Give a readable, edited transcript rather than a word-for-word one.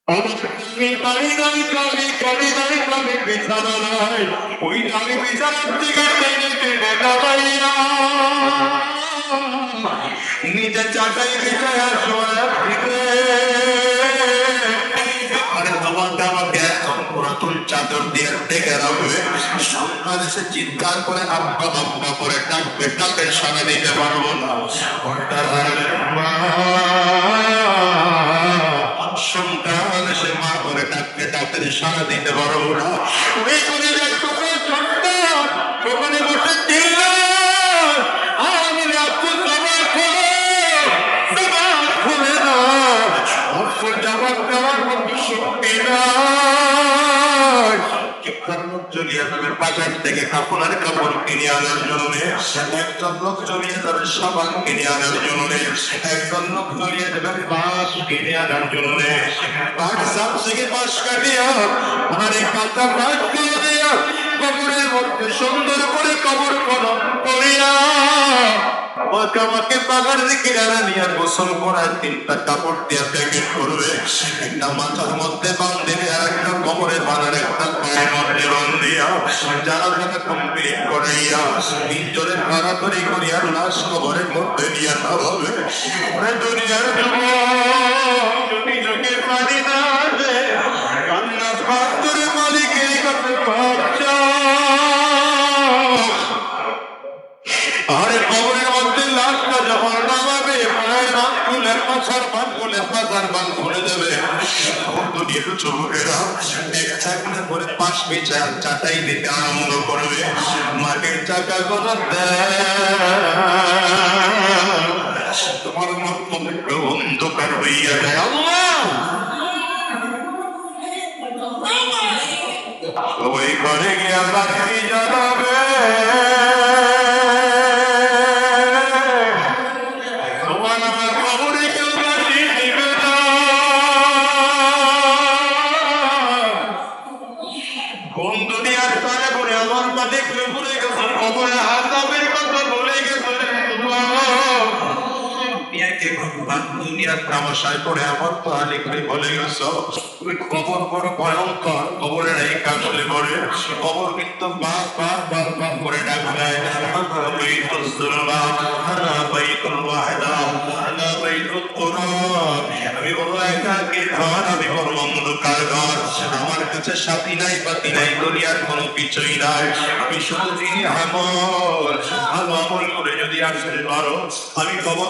আমি দাঁড়ি দাঁড়ি বিছানা নাই ওই দামি বিছানার দিকে টেনে টেনে দাঁড়াইয়া নিজে চাটাই বিছায়া শোয়া দিকে আরে তোমাকে আমাকে এখন পুরাতন চাদর দিয়ে ডেকে রাখবে সন্তান এসে চিৎকার করে আব্বা আব্বা করে ডাকবে ডাকে সারা দিতে পারবো না সন্তান এসে মা করে ডাকতে ডাকতে সারা দিতে পারবো না ওই করে দেখো সন্তান ওখানে বসে দিল আমি রাখবো তোমার খুলে না জবাব দেওয়ার মতো শক্তি নাই বাজার থেকে কাপড়ের কাপড় কিনে আনার জন্য একজন লোক জমিয়ে যাবে সাবান কিনে আনার জন্য একজন লোক জমিয়ে যাবে বাঁশ কিনে আনার জন্য বাঁশ সাপ থেকে বাঁশ কাটিয়া আরে কাঁচা বাঁশ দিয়ে দিয়া কবরের মধ্যে সুন্দর করে কবর খনন করিয়া আমাকে বাগার দিকে নিয়ে গোসল করার 3টা কাপড় দিয়ে প্যাকেট করবে একটা মাথার মধ্যে বাঁধবে আর একটা কবরে বাঁধার একটা পায়ের মধ্যে বাঁধিয়া যারা যারা কমপ্লিট করাইয়া তিনজনে কারাকারি করিয়া লাশ কবরের মধ্যে নিয়ে হবে দুনিয়ার যদি চোখের পানি না আসে কান্না পাত্রে মালিকের কাছে বাচ্চা আরে কবরের মধ্যে লাশটা যখন নামাবে পায়ের বাঁধ খুলে পাশার বাঁধ খুলে পাশার বাঁধ খুলে দেবে দুনিয়ার যুবকেরা একটা করে পাশ বিছায় চাটাই দিতে আরম্ভ করবে মাটির চাকা কথা তোমার মত অন্ধকার হইয়া যায় আল্লাহ ওই ঘরে গিয়া বাকি জানাবে তামাশায় করে আমার মালিকরে বলে গেছ তুমি খবর বড় ভয়ঙ্কর খবরের এই কাজলে করে খবর কিন্তু বার করে ডাকবে আমি বড় একাকী ঘর আমি বড় অন্ধকার ঘর আমার কাছে সাথী নাই পাতি নাই দুনিয়ার কোনো কিছুই নাই আমি শুধু দিনই ভালো আমল করে যদি আসতে পারো আমি খবর